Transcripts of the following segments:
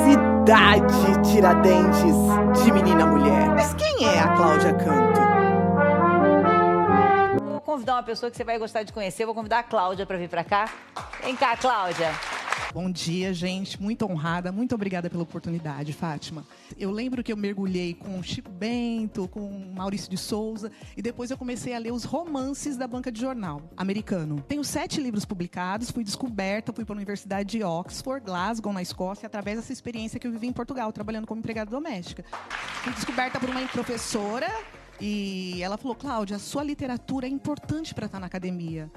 Cidade Tiradentes de Menina Mulher. Mas quem é a Cláudia Canto? Vou convidar uma pessoa que você vai gostar de conhecer. Vou convidar a Cláudia para vir para cá. Vem cá, Cláudia. Bom dia, gente. Muito honrada. Muito obrigada pela oportunidade, Fátima. Eu lembro que eu mergulhei com Chico Bento, com Maurício de Souza, e depois eu comecei a ler os romances da banca de jornal americano. Tenho 7 livros publicados, fui descoberta, fui para a Universidade de Oxford, Glasgow, na Escócia, através dessa experiência que eu vivi em Portugal, trabalhando como empregada doméstica. Fui descoberta por uma professora e ela falou: Cláudia, a sua literatura é importante para estar na academia.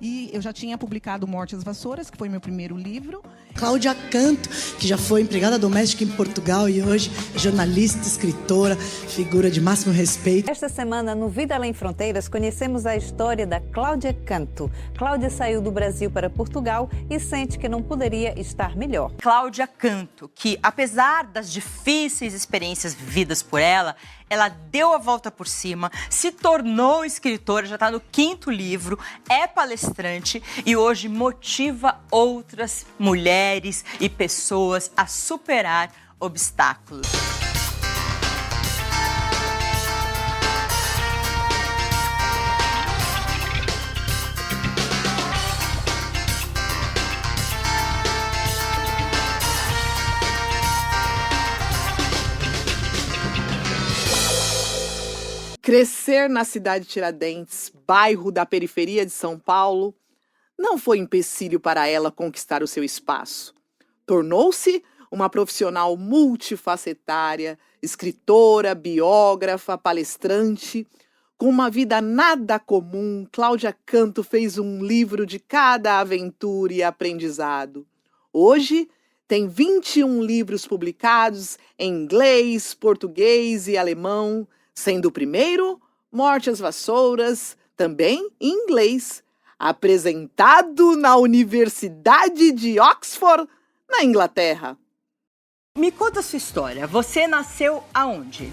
E eu já tinha publicado Morte às Vassouras, que foi meu primeiro livro. Cláudia Canto, que já foi empregada doméstica em Portugal e hoje é jornalista, escritora, figura de máximo respeito. Esta semana, no Vida Além Fronteiras, conhecemos a história da Cláudia Canto. Cláudia saiu do Brasil para Portugal e sente que não poderia estar melhor. Cláudia Canto, que apesar das difíceis experiências vividas por ela deu a volta por cima, se tornou escritora, já está no 5º livro, é palestrante e hoje motiva outras mulheres e pessoas a superar obstáculos. Crescer na cidade de Tiradentes, bairro da periferia de São Paulo, não foi empecilho para ela conquistar o seu espaço. Tornou-se uma profissional multifacetária, escritora, biógrafa, palestrante. Com uma vida nada comum, Cláudia Canto fez um livro de cada aventura e aprendizado. Hoje, tem 21 livros publicados em inglês, português e alemão, sendo o primeiro, Morte às Vassouras, também em inglês, apresentado na Universidade de Oxford, na Inglaterra. Me conta a sua história. Você nasceu aonde?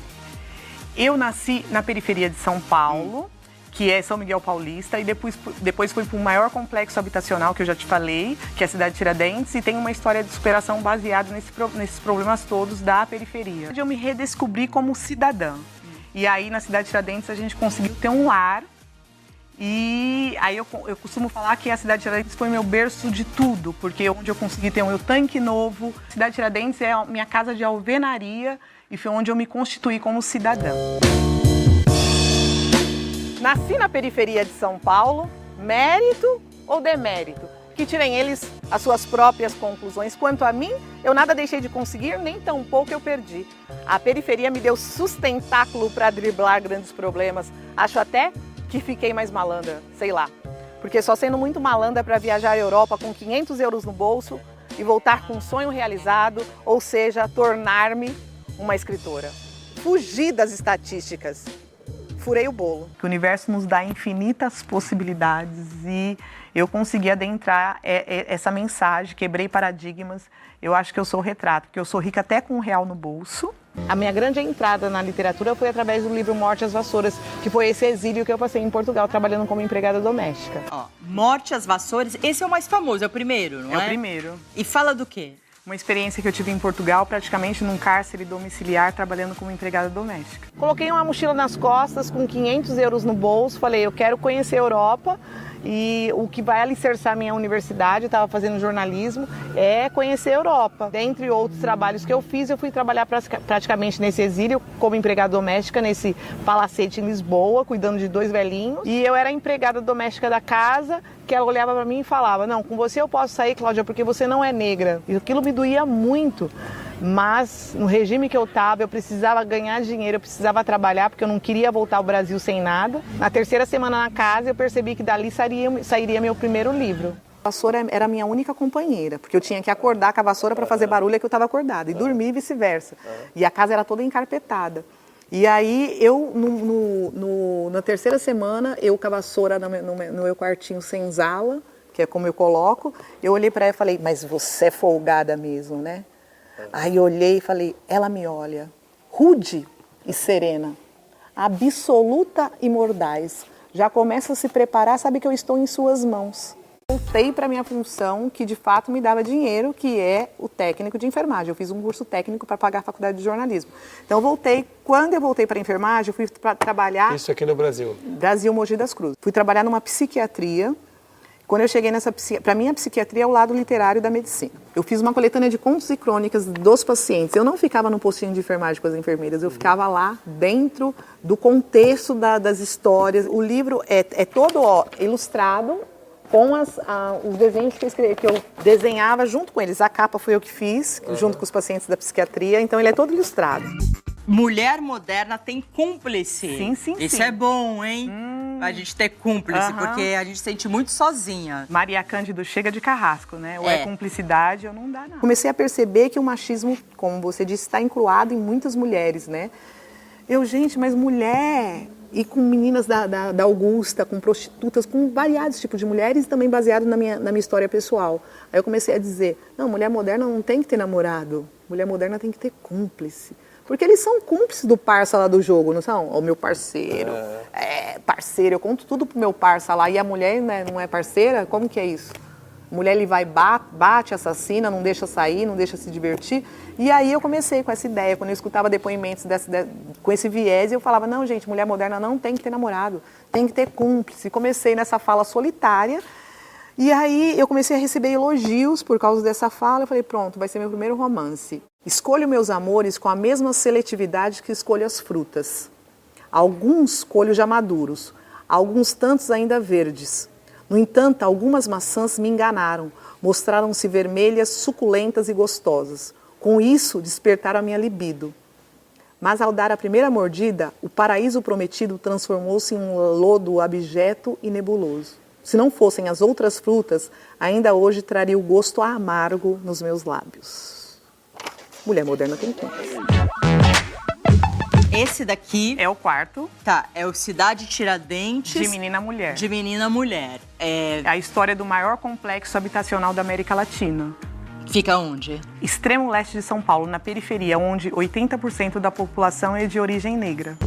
Eu nasci na periferia de São Paulo, que é São Miguel Paulista, e depois fui para o maior complexo habitacional que eu já te falei, que é a cidade de Tiradentes, e tem uma história de superação baseada nesses problemas todos da periferia. Eu me redescobri como cidadã. E aí, na cidade de Tiradentes, a gente conseguiu ter um lar. E aí eu costumo falar que a cidade de Tiradentes foi meu berço de tudo, porque onde eu consegui ter um meu tanque novo. A cidade de Tiradentes é a minha casa de alvenaria e foi onde eu me constituí como cidadã. Nasci na periferia de São Paulo, mérito ou demérito? Que tirem eles as suas próprias conclusões. Quanto a mim, eu nada deixei de conseguir, nem tão pouco eu perdi. A periferia me deu sustentáculo para driblar grandes problemas. Acho até que fiquei mais malandra, sei lá. Porque só sendo muito malandra para viajar à Europa com 500 euros no bolso e voltar com um sonho realizado, ou seja, tornar-me uma escritora. Fugi das estatísticas. Furei o bolo. O universo nos dá infinitas possibilidades e eu consegui adentrar essa mensagem, quebrei paradigmas. Eu acho que eu sou o retrato, porque eu sou rica até com R$1 no bolso. A minha grande entrada na literatura foi através do livro Morte às Vassouras, que foi esse exílio que eu passei em Portugal, trabalhando como empregada doméstica. Ó, Morte às Vassouras, esse é o mais famoso, é o primeiro, não é? É o primeiro. E fala do quê? Uma experiência que eu tive em Portugal, praticamente num cárcere domiciliar, trabalhando como empregada doméstica. Coloquei uma mochila nas costas, com 500 euros no bolso, falei, eu quero conhecer a Europa e o que vai alicerçar minha universidade, eu estava fazendo jornalismo, é conhecer a Europa. Dentre outros trabalhos que eu fiz, eu fui trabalhar praticamente nesse exílio, como empregada doméstica, nesse palacete em Lisboa, cuidando de 2 velhinhos. E eu era empregada doméstica da casa, que ela olhava para mim e falava, não, com você eu posso sair, Cláudia, porque você não é negra. E aquilo me doía muito. Mas no regime que eu estava, eu precisava ganhar dinheiro, eu precisava trabalhar, porque eu não queria voltar ao Brasil sem nada. Na 3ª semana na casa, eu percebi que dali sairia meu primeiro livro. A vassoura era a minha única companheira, porque eu tinha que acordar com a vassoura para fazer barulho que eu estava acordada, e dormir e vice-versa. E a casa era toda encarpetada. E aí, eu, na 3ª semana, eu com a vassoura no meu quartinho senzala, que é como eu coloco, eu olhei para ela e falei, mas você é folgada mesmo, né? Aí eu olhei e falei, ela me olha, rude e serena, absoluta e mordaz. Já começa a se preparar, sabe que eu estou em suas mãos. Voltei para minha função que de fato me dava dinheiro, que é o técnico de enfermagem. Eu fiz um curso técnico para pagar a faculdade de jornalismo. Então eu voltei, quando eu voltei para a enfermagem, eu fui trabalhar... Isso aqui no Brasil? Brasil, Mogi das Cruzes. Fui trabalhar numa psiquiatria. Quando eu cheguei para mim a psiquiatria é o lado literário da medicina. Eu fiz uma coletânea de contos e crônicas dos pacientes. Eu não ficava no postinho de enfermagem com as enfermeiras, eu ficava lá dentro do contexto das histórias. O livro é todo ilustrado com os desenhos que eu desenhava junto com eles. A capa foi eu que fiz, junto com os pacientes da psiquiatria, então ele é todo ilustrado. Mulher moderna tem cúmplice. Sim, sim, sim. Isso é bom, hein? A gente ter cúmplice, porque a gente se sente muito sozinha. Maria Cândido chega de carrasco, né? Ou é cumplicidade ou não dá nada. Comecei a perceber que o machismo, como você disse, está incluído em muitas mulheres, né? Gente, mas mulher... E com meninas da Augusta, com prostitutas, com variados tipos de mulheres, e também baseado na minha história pessoal. Aí eu comecei a dizer, não, mulher moderna não tem que ter namorado, mulher moderna tem que ter cúmplice. Porque eles são cúmplices do parça lá do jogo, não são? O meu parceiro, parceiro, eu conto tudo pro meu parça lá, e a mulher, né, não é parceira? Como que é isso? A mulher, ele vai, bate, assassina, não deixa sair, não deixa se divertir. E aí eu comecei com essa ideia, quando eu escutava depoimentos com esse viés, eu falava, não, gente, mulher moderna não tem que ter namorado, tem que ter cúmplice. Comecei nessa fala solitária, e aí eu comecei a receber elogios por causa dessa fala, eu falei, pronto, vai ser meu primeiro romance. Escolho meus amores com a mesma seletividade que escolho as frutas. Alguns colho já maduros, alguns tantos ainda verdes. No entanto, algumas maçãs me enganaram, mostraram-se vermelhas, suculentas e gostosas. Com isso, despertaram a minha libido. Mas ao dar a primeira mordida, o paraíso prometido transformou-se em um lodo abjeto e nebuloso. Se não fossem as outras frutas, ainda hoje traria o gosto amargo nos meus lábios. Mulher moderna tem cúmplice. Esse daqui... É o quarto. Tá, é o Cidade Tiradentes... De Menina Mulher. De Menina Mulher. É a história do maior complexo habitacional da América Latina. Fica onde? Extremo leste de São Paulo, na periferia, onde 80% da população é de origem negra.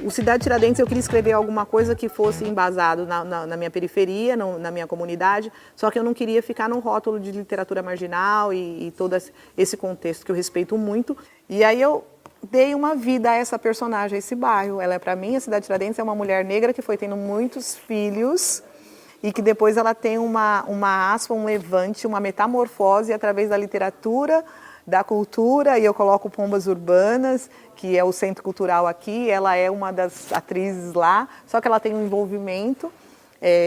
O Cidade Tiradentes, eu queria escrever alguma coisa que fosse embasado na minha periferia, na minha comunidade, só que eu não queria ficar no rótulo de literatura marginal e todo esse contexto que eu respeito muito. E aí eu dei uma vida a essa personagem, a esse bairro. Ela, para mim, a Cidade Tiradentes é uma mulher negra que foi tendo muitos filhos e que depois ela tem uma aspa, um levante, uma metamorfose através da literatura, da cultura, e eu coloco Pombas Urbanas, que é o centro cultural aqui, ela é uma das atrizes lá, só que ela tem um envolvimento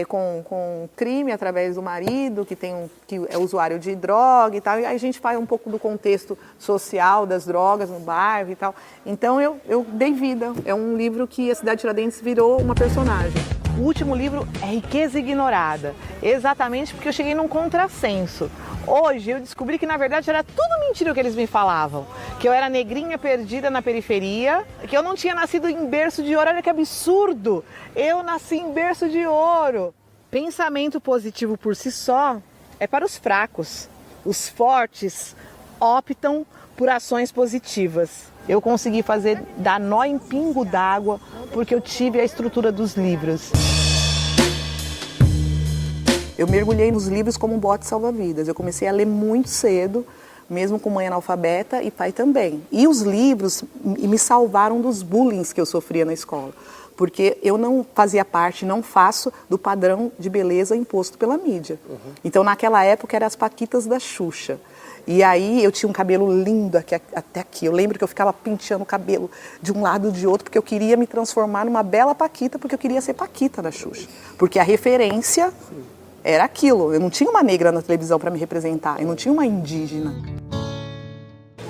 com crime através do marido, que é usuário de droga e tal, e aí a gente faz um pouco do contexto social das drogas no bairro e tal. Então eu dei vida, é um livro que a Cidade Tiradentes virou uma personagem. O último livro é Riqueza Ignorada, exatamente porque eu cheguei num contrassenso. Hoje eu descobri que na verdade era tudo mentira o que eles me falavam. Que eu era negrinha perdida na periferia, que eu não tinha nascido em berço de ouro. Olha que absurdo! Eu nasci em berço de ouro. Pensamento positivo por si só é para os fracos. Os fortes optam por ações positivas. Eu consegui dar nó em pingo d'água porque eu tive a estrutura dos livros. Eu mergulhei nos livros como um bote salva-vidas. Eu comecei a ler muito cedo, mesmo com mãe analfabeta e pai também. E os livros me salvaram dos bullying que eu sofria na escola. Porque eu não fazia parte, não faço do padrão de beleza imposto pela mídia. Então, naquela época, eram as paquitas da Xuxa. E aí, eu tinha um cabelo lindo até aqui. Eu lembro que eu ficava penteando o cabelo de um lado e de outro, porque eu queria me transformar numa bela paquita, porque eu queria ser paquita da Xuxa. Porque a referência era aquilo. Eu não tinha uma negra na televisão para me representar. Eu não tinha uma indígena.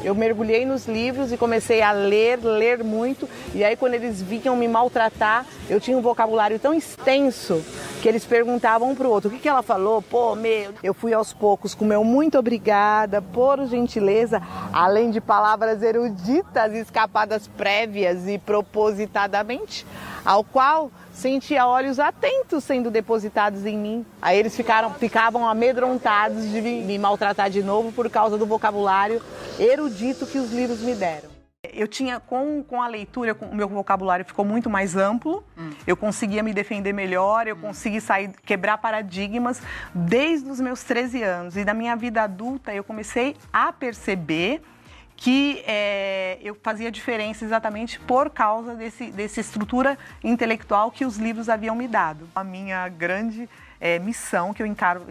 Eu mergulhei nos livros e comecei a ler muito. E aí, quando eles vinham me maltratar, eu tinha um vocabulário tão extenso que eles perguntavam um para o outro. O que ela falou? Pô, Eu fui aos poucos com meu muito obrigada, por gentileza, além de palavras eruditas, escapadas prévias e propositadamente, ao qual sentia olhos atentos sendo depositados em mim. Aí eles ficavam amedrontados de me maltratar de novo por causa do vocabulário erudito que os livros me deram. Eu tinha, com a leitura, o meu vocabulário ficou muito mais amplo, eu conseguia me defender melhor, eu consegui quebrar paradigmas desde os meus 13 anos. E na minha vida adulta eu comecei a perceber que eu fazia diferença exatamente por causa dessa estrutura intelectual que os livros haviam me dado. A minha grande missão, que eu encaro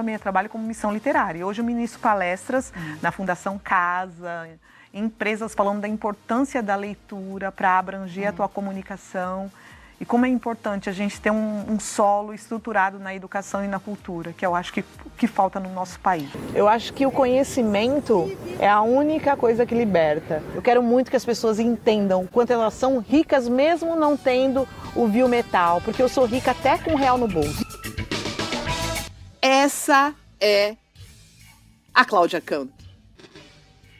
o meu trabalho como missão literária. Hoje eu ministro palestras na Fundação Casa, em empresas falando da importância da leitura para abranger a tua comunicação e como é importante a gente ter um solo estruturado na educação e na cultura, que eu acho que falta no nosso país. Eu acho que o conhecimento é a única coisa que liberta. Eu quero muito que as pessoas entendam o quanto elas são ricas mesmo não tendo o vil metal, porque eu sou rica até com R$1 no bolso. Essa é a Cláudia Canto.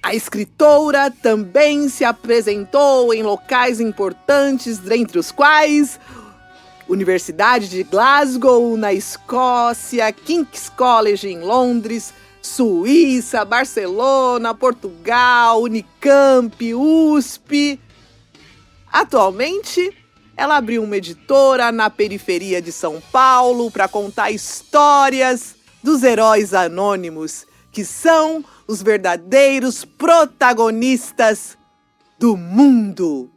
A escritora também se apresentou em locais importantes, dentre os quais Universidade de Glasgow, na Escócia, King's College em Londres, Suíça, Barcelona, Portugal, Unicamp, USP. Atualmente, ela abriu uma editora na periferia de São Paulo para contar histórias dos heróis anônimos, que são os verdadeiros protagonistas do mundo.